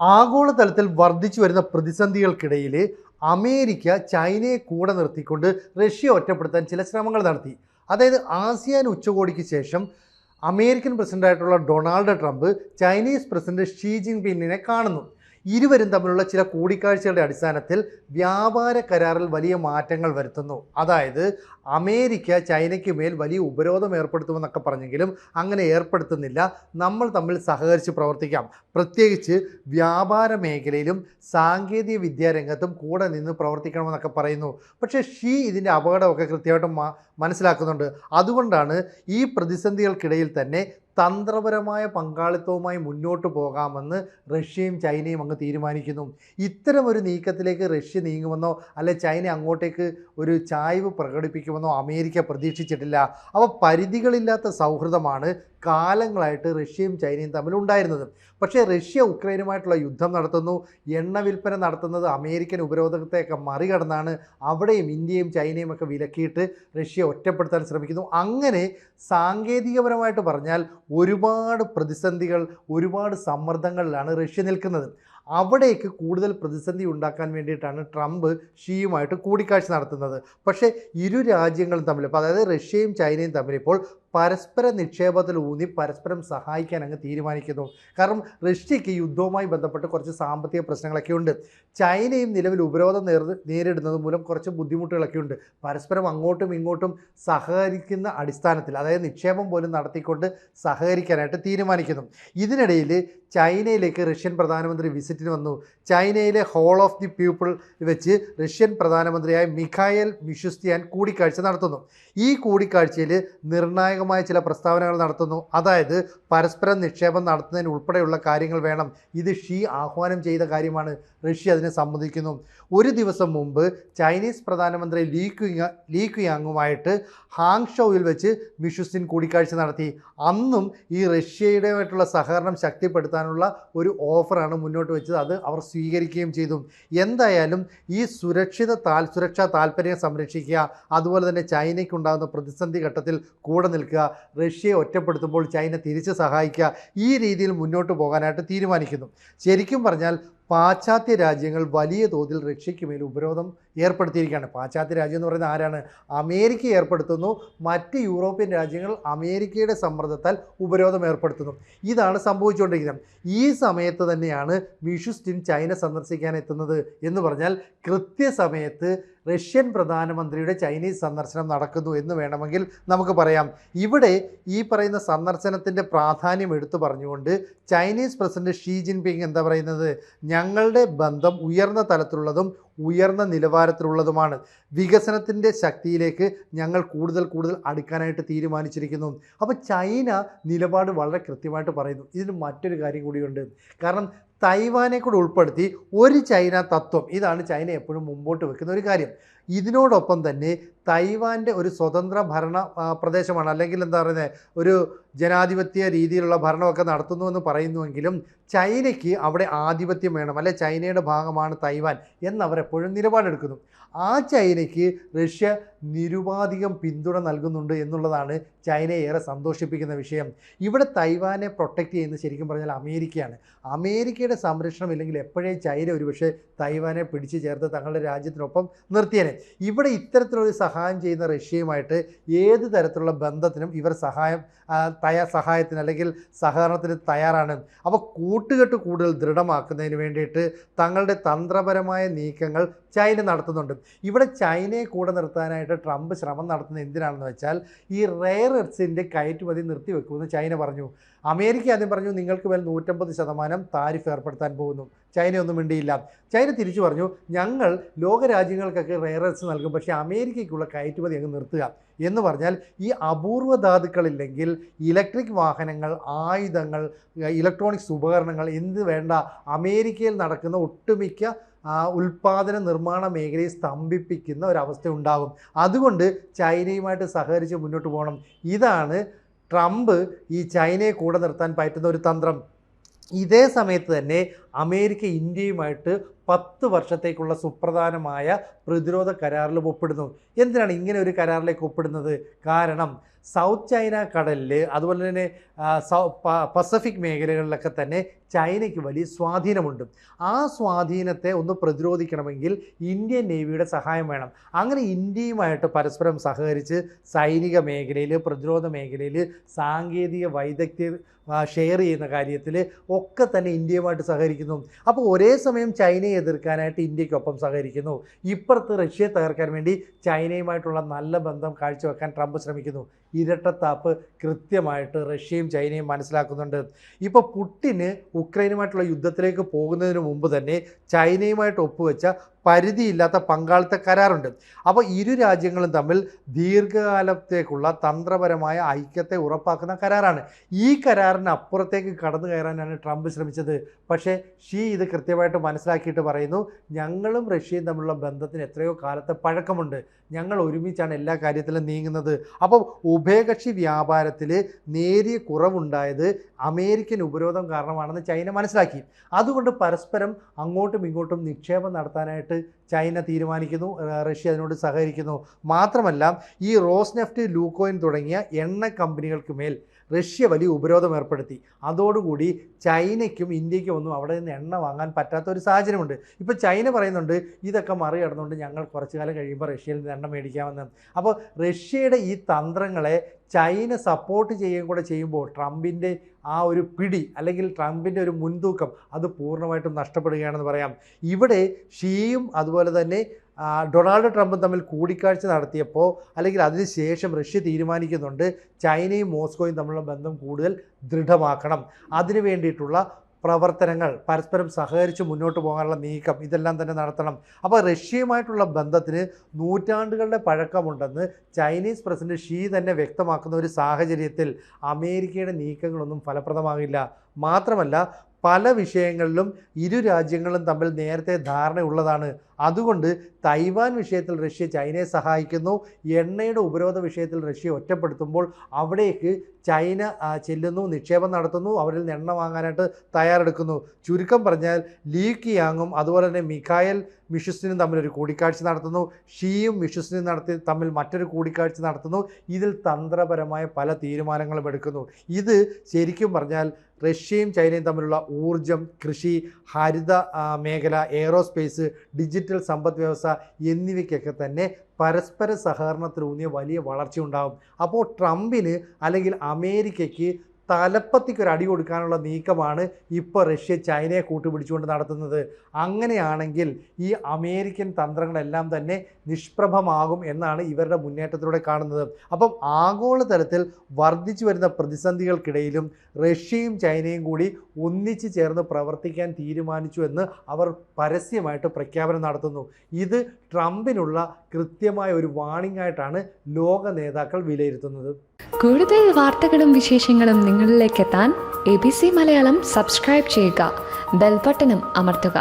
ആഗോളതലത്തിൽ വർദ്ധിച്ചു വരുന്ന പ്രതിസന്ധികൾക്കിടയിൽ അമേരിക്ക ചൈനയെ കൂടെ നിർത്തിക്കൊണ്ട് റഷ്യ ഒറ്റപ്പെടുത്താൻ ചില ശ്രമങ്ങൾ നടത്തി. അതായത് ആസിയാൻ ഉച്ചകോടിക്ക് ശേഷം അമേരിക്കൻ പ്രസിഡന്റായിട്ടുള്ള Donald Trump Chinese president Xi ജിൻപിങ്ങിനെ കാണുന്നു. ഇരുവരും തമ്മിലുള്ള ചില കൂടിക്കാഴ്ചകളുടെ അടിസ്ഥാനത്തിൽ വ്യാപാര കരാറിൽ വലിയ മാറ്റങ്ങൾ വരുത്തുന്നു. അതായത് അമേരിക്ക ചൈനയ്ക്ക് മേൽ വലിയ ഉപരോധം ഏർപ്പെടുത്തുമെന്നൊക്കെ പറഞ്ഞെങ്കിലും അങ്ങനെ ഏർപ്പെടുത്തുന്നില്ല. നമ്മൾ തമ്മിൽ സഹകരിച്ച് പ്രവർത്തിക്കാം, പ്രത്യേകിച്ച് വ്യാപാര മേഖലയിലും സാങ്കേതിക വിദ്യാരംഗത്തും കൂടെ നിന്ന് പ്രവർത്തിക്കണമെന്നൊക്കെ പറയുന്നു. പക്ഷേ ഷീ ഇതിൻ്റെ അപകടമൊക്കെ കൃത്യമായിട്ടും മനസ്സിലാക്കുന്നുണ്ട്. അതുകൊണ്ടാണ് ഈ പ്രതിസന്ധികൾക്കിടയിൽ തന്നെ തന്ത്രപരമായ പങ്കാളിത്തവുമായി മുന്നോട്ട് പോകാമെന്ന് റഷ്യയും ചൈനയും അങ്ങ് തീരുമാനിക്കുന്നു. ഇത്തരമൊരു നീക്കത്തിലേക്ക് റഷ്യ നീങ്ങുമെന്നോ അല്ലെ ചൈന അങ്ങോട്ടേക്ക് ഒരു ചായ്വ് പ്രകടിപ്പിക്കുമെന്നോ അമേരിക്ക പ്രതീക്ഷിച്ചിട്ടില്ല. അവ പരിധികളില്ലാത്ത സൗഹൃദമാണ് കാലങ്ങളായിട്ട് റഷ്യയും ചൈനയും തമ്മിൽ ഉണ്ടായിരുന്നത്. പക്ഷേ റഷ്യ ഉക്രൈനുമായിട്ടുള്ള യുദ്ധം നടത്തുന്നു, എണ്ണ വിൽപ്പന നടത്തുന്നത് അമേരിക്കൻ ഉപരോധത്തെയൊക്കെ മറികടന്നാണ്. അവിടെയും ഇന്ത്യയും ചൈനയും ഒക്കെ വിലക്കിയിട്ട് റഷ്യ ഒറ്റപ്പെടുത്താൻ ശ്രമിക്കുന്നു. അങ്ങനെ സാങ്കേതികപരമായിട്ട് പറഞ്ഞാൽ ഒരുപാട് പ്രതിസന്ധികൾ, ഒരുപാട് സമ്മർദ്ദങ്ങളിലാണ് റഷ്യ നിൽക്കുന്നത്. അവിടേക്ക് കൂടുതൽ പ്രതിസന്ധി ഉണ്ടാക്കാൻ വേണ്ടിയിട്ടാണ് ട്രംപ് ഷീയുമായിട്ട് കൂടിക്കാഴ്ച നടത്തുന്നത്. പക്ഷേ ഇരു രാജ്യങ്ങളും തമ്മിൽ, അതായത് റഷ്യയും ചൈനയും തമ്മിൽ ഇപ്പോൾ പരസ്പര നിക്ഷേപത്തിൽ ഊന്നി പരസ്പരം സഹായിക്കാൻ അങ്ങ് തീരുമാനിക്കുന്നു. കാരണം റഷ്യയ്ക്ക് യുദ്ധവുമായി ബന്ധപ്പെട്ട് കുറച്ച് സാമ്പത്തിക പ്രശ്നങ്ങളൊക്കെ ഉണ്ട്. ചൈനയും നിലവിൽ ഉപരോധം നേരിടുന്നത് മൂലം കുറച്ച് ബുദ്ധിമുട്ടുകളൊക്കെ ഉണ്ട്. പരസ്പരം അങ്ങോട്ടും ഇങ്ങോട്ടും സഹകരിക്കുന്ന അടിസ്ഥാനത്തിൽ, അതായത് നിക്ഷേപം പോലും നടത്തിക്കൊണ്ട് സഹകരിക്കാനായിട്ട് തീരുമാനിക്കുന്നു. ഇതിനിടയിൽ ചൈനയിലേക്ക് റഷ്യൻ പ്രധാനമന്ത്രി വിസിറ്റിന് വന്നു. ചൈനയിലെ ഹോൾ ഓഫ് ദി പീപ്പിൾ വെച്ച് റഷ്യൻ പ്രധാനമന്ത്രിയായ മിഖായേൽ മിഷുസ്തിയാൻ കൂടിക്കാഴ്ച നടത്തുന്നു. ഈ കൂടിക്കാഴ്ചയിൽ നിർണായകമായ ചില പ്രസ്താവനകൾ നടത്തുന്നു. അതായത് പരസ്പരം നിക്ഷേപം നടത്തുന്നതിന് ഉൾപ്പെടെയുള്ള കാര്യങ്ങൾ വേണം. ഇത് ഷീ ആഹ്വാനം ചെയ്ത കാര്യമാണ്. റഷ്യ അതിനെ സമ്മതിക്കുന്നു. ഒരു ദിവസം മുമ്പ് ചൈനീസ് പ്രധാനമന്ത്രി ലീ ക്വിയാങ്ങുമായിട്ട് ഹാങ്ഷോയിൽ വെച്ച് മിഷുസ്തിൻ കൂടിക്കാഴ്ച നടത്തി. അന്നും ഈ റഷ്യയുടെയായിട്ടുള്ള സഹകരണം ശക്തിപ്പെടുത്താനുള്ള ഒരു ഓഫറാണ് മുന്നോട്ട് വെച്ചത്. അത് അവർ സ്വീകരിക്കുകയും ചെയ്തു. എന്തായാലും ഈ സുരക്ഷാ താല്പര്യം സംരക്ഷിക്കുക, അതുപോലെ തന്നെ ചൈനയ്ക്കുണ്ടാകുന്ന പ്രതിസന്ധി ഘട്ടത്തിൽ കൂടെ നിൽക്കുക, റഷ്യയെ ഒറ്റപ്പെടുത്തുമ്പോൾ ചൈന തിരിച്ച് സഹായിക്കുക, ഈ രീതിയിൽ മുന്നോട്ട് പോകാനായിട്ട് തീരുമാനിക്കുന്നു. ശരിക്കും പറഞ്ഞാൽ പാശ്ചാത്യ രാജ്യങ്ങൾ വലിയ തോതിൽ റഷ്യയ്ക്ക് മേൽ ഉപരോധം ഏർപ്പെടുത്തിയിരിക്കുകയാണ്. പാശ്ചാത്യ രാജ്യം എന്ന് പറയുന്നത് ആരാണ്? അമേരിക്ക ഏർപ്പെടുത്തുന്നു. മറ്റ് യൂറോപ്യൻ രാജ്യങ്ങൾ അമേരിക്കയുടെ സമ്മർദ്ദത്താൽ ഉപരോധം ഏർപ്പെടുത്തുന്നു. ഇതാണ് സംഭവിച്ചുകൊണ്ടിരിക്കുന്നത്. ഈ സമയത്ത് തന്നെയാണ് മിഷുസ്റ്റിൻ ചൈന സന്ദർശിക്കാൻ എത്തുന്നത്. എന്ന് പറഞ്ഞാൽ കൃത്യസമയത്ത് റഷ്യൻ പ്രധാനമന്ത്രിയുടെ ചൈനീസ് സന്ദർശനം നടക്കുന്നു എന്ന് വേണമെങ്കിൽ നമുക്ക് പറയാം. ഇവിടെ ഈ പറയുന്ന സന്ദർശനത്തിൻ്റെ പ്രാധാന്യം എടുത്തു പറഞ്ഞുകൊണ്ട് ചൈനീസ് പ്രസിഡന്റ് ഷീ ജിൻപിങ് എന്താ പറയുന്നത്? ഞങ്ങളുടെ ബന്ധം ഉയർന്ന തലത്തിലുള്ളതും ഉയർന്ന നിലവാരത്തിലുള്ളതുമാണ്. വികസനത്തിൻ്റെ ശക്തിയിലേക്ക് ഞങ്ങൾ കൂടുതൽ അടുക്കാനായിട്ട് തീരുമാനിച്ചിരിക്കുന്നു. അപ്പോൾ ചൈന നിലപാട് വളരെ കൃത്യമായിട്ട് പറയുന്നു. ഇതിന് മറ്റൊരു കാര്യം കൂടിയുണ്ട്. കാരണം തൈവാനെ കൂടെ ഉൾപ്പെടുത്തി ഒരു ചൈന തത്വം, ഇതാണ് ചൈന എപ്പോഴും മുമ്പോട്ട് വെക്കുന്ന ഒരു കാര്യം. ഇതിനോടൊപ്പം തന്നെ തൈവാൻ്റെ ഒരു സ്വതന്ത്ര ഭരണ പ്രദേശമാണ്, അല്ലെങ്കിൽ എന്താ പറയുന്നത്, ഒരു ജനാധിപത്യ രീതിയിലുള്ള ഭരണമൊക്കെ നടത്തുന്നുവെന്ന് പറയുന്നുവെങ്കിലും ചൈനയ്ക്ക് അവിടെ ആധിപത്യം വേണം, അല്ലെ ചൈനയുടെ ഭാഗമാണ് തൈവാൻ എന്നവരെപ്പോഴും നിലപാടെടുക്കുന്നു. ആ ചൈനയ്ക്ക് റഷ്യ നിരുപാധികം പിന്തുണ നൽകുന്നുണ്ട് എന്നുള്ളതാണ് ചൈനയെ ഏറെ സന്തോഷിപ്പിക്കുന്ന വിഷയം. ഇവിടെ തൈവാനെ പ്രൊട്ടക്റ്റ് ചെയ്യുന്നത് ശരിക്കും പറഞ്ഞാൽ അമേരിക്കയാണ്. അമേരിക്കയുടെ സംരക്ഷണം ഇല്ലെങ്കിൽ എപ്പോഴേ ചൈന ഒരുപക്ഷെ തൈവാനെ പിടിച്ചു ചേർത്ത് തങ്ങളുടെ രാജ്യത്തിനൊപ്പം നിർത്തിയേനെ. ഇവിടെ ഇത്തരത്തിലൊരു സഹായം ചെയ്യുന്ന റഷ്യയുമായിട്ട് ഏത് തരത്തിലുള്ള ബന്ധത്തിനും ഇവർ സഹായത്തിന് അല്ലെങ്കിൽ സഹകരണത്തിന് തയ്യാറാണ്. അപ്പോൾ കൂട്ടുകെട്ട് കൂടുതൽ ദൃഢമാക്കുന്നതിന് വേണ്ടിയിട്ട് തങ്ങളുടെ തന്ത്രപരമായ നീക്കങ്ങൾ ചൈന നടത്തുന്നുണ്ട്. ഇവിടെ ചൈനയെ കൂടെ നിർത്താനായിട്ട് ട്രംപ് ശ്രമം നടത്തുന്നത് എന്തിനാണെന്ന് വെച്ചാൽ ഈ റെയർ എർത്ത്സിൻ്റെ കയറ്റുമതി നിർത്തിവെക്കുമെന്ന് ചൈന പറഞ്ഞു. അമേരിക്ക ആദ്യം പറഞ്ഞു നിങ്ങൾക്ക് മേൽ 150% താരിഫ് ഏർപ്പെടുത്താൻ പോകുന്നു. ചൈന ഒന്നും മിണ്ടിയില്ല. ചൈന തിരിച്ചു പറഞ്ഞു ഞങ്ങൾ ലോകരാജ്യങ്ങൾക്കൊക്കെ റെയർ എർത്ത്സ് നൽകും, പക്ഷേ അമേരിക്കയ്ക്കുള്ള കയറ്റുമതി അങ്ങ് നിർത്തുക എന്ന് പറഞ്ഞാൽ ഈ അപൂർവ ധാതുക്കളില്ലെങ്കിൽ ഇലക്ട്രിക് വാഹനങ്ങൾ, ആയുധങ്ങൾ, ഇലക്ട്രോണിക്സ് ഉപകരണങ്ങൾ എന്ത് വേണ്ട, അമേരിക്കയിൽ നടക്കുന്ന ഒട്ടുമിക്ക ഉൽപ്പാദന നിർമ്മാണ മേഖലയെ സ്തംഭിപ്പിക്കുന്ന ഒരവസ്ഥ ഉണ്ടാകും. അതുകൊണ്ട് ചൈനയുമായിട്ട് സഹകരിച്ച് മുന്നോട്ട് പോകണം. ഇതാണ് ട്രംപ് ഈ ചൈനയെ കൂടെ നിർത്താൻ പറ്റുന്ന ഒരു തന്ത്രം. ഇതേ സമയത്ത് തന്നെ അമേരിക്ക ഇന്ത്യയുമായിട്ട് 10 വർഷത്തേക്കുള്ള സുപ്രധാനമായ പ്രതിരോധ കരാറിലും ഒപ്പിടുന്നു. എന്തിനാണ് ഇങ്ങനെ ഒരു കരാറിലേക്ക് ഒപ്പിടുന്നത്? കാരണം സൗത്ത് ചൈന കടലിൽ, അതുപോലെ തന്നെ പസഫിക് മേഖലകളിലൊക്കെ തന്നെ ചൈനയ്ക്ക് വലിയ സ്വാധീനമുണ്ട്. ആ സ്വാധീനത്തെ ഒന്ന് പ്രതിരോധിക്കണമെങ്കിൽ ഇന്ത്യൻ നേവിയുടെ സഹായം വേണം. അങ്ങനെ ഇന്ത്യയുമായിട്ട് പരസ്പരം സഹകരിച്ച് സൈനിക മേഖലയിൽ, പ്രതിരോധ മേഖലയിൽ, സാങ്കേതിക വൈദഗ്ധ്യം ഷെയർ ചെയ്യുന്ന കാര്യത്തിൽ ഒക്കെ തന്നെ ഇന്ത്യയുമായിട്ട് സഹകരിക്കുന്നു. അപ്പോൾ ഒരേ സമയം ചൈനയെ എതിർക്കാനായിട്ട് ഇന്ത്യക്കൊപ്പം സഹകരിക്കുന്നു. ഇപ്പുറത്ത് റഷ്യയെ തകർക്കാൻ വേണ്ടി ചൈനയുമായിട്ടുള്ള നല്ല ബന്ധം കാഴ്ചവെക്കാൻ ട്രംപ് ശ്രമിക്കുന്നു. ഇരട്ടത്താപ്പ് കൃത്യമായിട്ട് റഷ്യയും ചൈനയും മനസ്സിലാക്കുന്നുണ്ട്. ഇപ്പോൾ പുടിന് ഉക്രൈനുമായിട്ടുള്ള യുദ്ധത്തിലേക്ക് പോകുന്നതിന് മുമ്പ് തന്നെ ചൈനയുമായിട്ട് ഒപ്പുവെച്ച പരിധിയില്ലാത്ത പങ്കാളിത്ത കരാറുണ്ട്. അപ്പോൾ ഇരു രാജ്യങ്ങളും തമ്മിൽ ദീർഘകാലത്തേക്കുള്ള തന്ത്രപരമായ ഐക്യത്തെ ഉറപ്പാക്കുന്ന കരാറാണ്. ഈ കരാറിന് അപ്പുറത്തേക്ക് കടന്നു കയറാനാണ് ട്രംപ് ശ്രമിച്ചത്. പക്ഷേ ഷീ ഇത് കൃത്യമായിട്ട് മനസ്സിലാക്കിയിട്ട് പറയുന്നു, ഞങ്ങളും റഷ്യയും തമ്മിലുള്ള ബന്ധത്തിന് എത്രയോ കാലത്തെ പഴക്കമുണ്ട്, ഞങ്ങൾ ഒരുമിച്ചാണ് എല്ലാ കാര്യത്തിലും നീങ്ങുന്നത്. അപ്പോൾ ഉഭയകക്ഷി വ്യാപാരത്തിൽ നേരിയ കുറവുണ്ടായത് അമേരിക്കൻ ഉപരോധം കാരണമാണെന്ന് ചൈന മനസ്സിലാക്കി. അതുകൊണ്ട് പരസ്പരം അങ്ങോട്ടും ഇങ്ങോട്ടും നിക്ഷേപം നടത്താനായിട്ട് ചൈന തീരുമാനിക്കുന്നു, റഷ്യ അതിനോട് സഹകരിക്കുന്നു. മാത്രമല്ല ഈ റോസ്നെഫ്റ്റ്, ലൂക്കോയിൻ തുടങ്ങിയ എണ്ണ കമ്പനികൾക്ക് മേൽ റഷ്യ വലിയ ഉപരോധം ഏർപ്പെടുത്തി. അതോടുകൂടി ചൈനയ്ക്കും ഇന്ത്യയ്ക്കും ഒന്നും അവിടെ നിന്ന് എണ്ണ വാങ്ങാൻ പറ്റാത്ത ഒരു സാഹചര്യമുണ്ട്. ഇപ്പോൾ ചൈന പറയുന്നുണ്ട് ഇതൊക്കെ മറികടന്നുകൊണ്ട് ഞങ്ങൾ കുറച്ചു കാലം കഴിയുമ്പോൾ റഷ്യയിൽ നിന്ന് എണ്ണ മേടിക്കാമെന്ന്. അപ്പോൾ റഷ്യയുടെ ഈ തന്ത്രങ്ങളെ ചൈന സപ്പോർട്ട് ചെയ്യുകയും കൂടെ ചെയ്യുമ്പോൾ ട്രംപിൻ്റെ ആ ഒരു പിടി അല്ലെങ്കിൽ ട്രംപിൻ്റെ ഒരു മുൻതൂക്കം അത് പൂർണ്ണമായിട്ടും നഷ്ടപ്പെടുകയാണെന്ന് പറയാം. ഇവിടെ ഷീയും അതുപോലെ തന്നെ ഡൊണാൾഡ് ട്രംപും തമ്മിൽ കൂടിക്കാഴ്ച നടത്തിയപ്പോൾ അല്ലെങ്കിൽ അതിനുശേഷം റഷ്യ തീരുമാനിക്കുന്നുണ്ട് ചൈനയും മോസ്കോയും തമ്മിലുള്ള ബന്ധം കൂടുതൽ ദൃഢമാക്കണം. അതിനു വേണ്ടിയിട്ടുള്ള പ്രവർത്തനങ്ങൾ, പരസ്പരം സഹകരിച്ച് മുന്നോട്ട് പോകാനുള്ള നീക്കം ഇതെല്ലാം തന്നെ നടത്തണം. അപ്പോൾ റഷ്യയുമായിട്ടുള്ള ബന്ധത്തിന് നൂറ്റാണ്ടുകളുടെ പഴക്കമുണ്ടെന്ന് ചൈനീസ് പ്രസിഡന്റ് ഷീ തന്നെ വ്യക്തമാക്കുന്ന ഒരു സാഹചര്യത്തിൽ അമേരിക്കയുടെ നീക്കങ്ങളൊന്നും ഫലപ്രദമാകില്ല. മാത്രമല്ല പല വിഷയങ്ങളിലും ഇരു രാജ്യങ്ങളും തമ്മിൽ നേരത്തെ ധാരണയുള്ളതാണ്. അതുകൊണ്ട് തൈവാൻ വിഷയത്തിൽ റഷ്യ ചൈനയെ സഹായിക്കുന്നു. എണ്ണയുടെ ഉപരോധ വിഷയത്തിൽ റഷ്യ ഒറ്റപ്പെടുത്തുമ്പോൾ അവിടേക്ക് ചൈന ചെല്ലുന്നു, നിക്ഷേപം നടത്തുന്നു, അവരിൽ നിന്ന് എണ്ണ വാങ്ങാനായിട്ട് തയ്യാറെടുക്കുന്നു. ചുരുക്കം പറഞ്ഞാൽ ലീ കിയാങ്ങും അതുപോലെ തന്നെ മിഖായൽ മിഷുസ്റ്റിനും തമ്മിലൊരു കൂടിക്കാഴ്ച നടത്തുന്നു. ഷീയും മിഷുസ്റ്റിനും തമ്മിൽ മറ്റൊരു കൂടിക്കാഴ്ച നടത്തുന്നു. ഇതിൽ തന്ത്രപരമായ പല തീരുമാനങ്ങളും എടുക്കുന്നു. ഇത് ശരിക്കും പറഞ്ഞാൽ റഷ്യയും ചൈനയും തമ്മിലുള്ള ഊർജം, കൃഷി, ഹരിത മേഖല, എയറോസ്പേസ്, ഡിജിറ്റൽ സമ്പദ് വ്യവസ്ഥ എന്നിവയ്ക്കൊക്കെ തന്നെ പരസ്പര സഹകരണത്തിലൂന്നിയ വലിയ വളർച്ച ഉണ്ടാകും. അപ്പോൾ ട്രംപിന് അല്ലെങ്കിൽ അമേരിക്കയ്ക്ക് തലപ്പത്തിക്കൊരു അടി കൊടുക്കാനുള്ള നീക്കമാണ് ഇപ്പോൾ റഷ്യ ചൈനയെ കൂട്ടുപിടിച്ചുകൊണ്ട് നടത്തുന്നത്. അങ്ങനെയാണെങ്കിൽ ഈ അമേരിക്കൻ തന്ത്രങ്ങളെല്ലാം തന്നെ നിഷ്പ്രഭമാകും എന്നാണ് ഇവരുടെ മുന്നേറ്റത്തിലൂടെ കാണുന്നത്. അപ്പം ആഗോളതലത്തിൽ വർദ്ധിച്ചു വരുന്ന പ്രതിസന്ധികൾക്കിടയിലും റഷ്യയും ചൈനയും കൂടി ഒന്നിച്ചു ചേർന്ന് പ്രവർത്തിക്കാൻ തീരുമാനിച്ചു എന്ന് അവർ പരസ്യമായിട്ട് പ്രഖ്യാപനം നടത്തുന്നു. ഇത് ട്രംപിനുള്ള കൃത്യമായ ഒരു വാണിംഗ് ആയിട്ടാണ് ലോക നേതാക്കൾ വിലയിരുത്തുന്നത്. കൂടുതൽ വാർത്തകളും വിശേഷങ്ങളും നിങ്ങളിലേക്ക് എത്താൻ ABC മലയാളം സബ്സ്ക്രൈബ് ചെയ്യുക, ബെൽ ബട്ടണും അമർത്തുക.